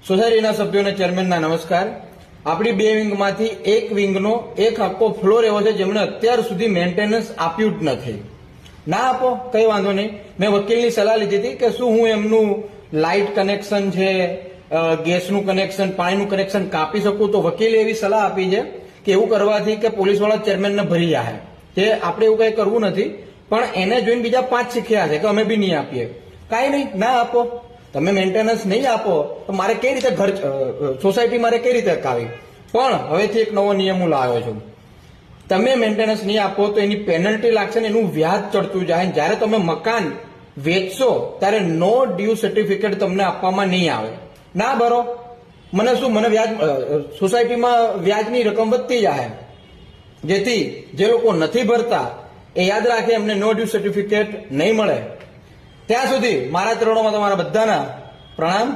સોસાયટીના સભ્યોને ચેરમેનના નમસ્કાર. આપણી બે વિંગમાંથી એક વિંગનો એક આખો ફ્લોર એવો છે જેમણે અત્યાર સુધી મેન્ટેનન્સ આપ્યું જ નથી. ના આપો, કઈ વાંધો નહીં. મેં વકીલની સલાહ લીધી હતી કે શું હું એમનું લાઇટ કનેક્શન છે, ગેસનું કનેક્શન, પાણીનું કનેક્શન કાપી શકું, તો વકીલે એવી સલાહ આપી છે કે એવું કરવાથી કે પોલીસવાળા ચેરમેનને ભરી જાય. તે આપણે એવું કઈ કરવું નથી, પણ એને જોઈને બીજા 5 શીખ્યા છે કે અમે બી નહીં આપીએ. કાંઈ નહીં, ના આપો. તમે મેન્ટેનન્સ નહીં આપો તો મારે કઈ રીતે ઘર સોસાયટી મારે કઈ રીતે અટકાવી. પણ હવેથી એક નવો નિયમ હું લાવ્યો છું. તમે મેન્ટેનન્સ નહીં આપો તો એની પેનલ્ટી લાગશે ને એનું વ્યાજ ચડતું જાય. જ્યારે તમે મકાન વેચશો ત્યારે નો ડ્યુ સર્ટિફિકેટ તમને આપવામાં નહીં આવે. ના ભરો, મને શું, મને વ્યાજ સોસાયટીમાં વ્યાજની રકમ વધતી જાય. જેથી જે લોકો નથી ભરતા એ યાદ રાખે એમને નો ડ્યુ સર્ટિફિકેટ નહીં મળે. ત્યાં સુધી મારા ચરણોમાં તમારા બધાના પ્રણામ.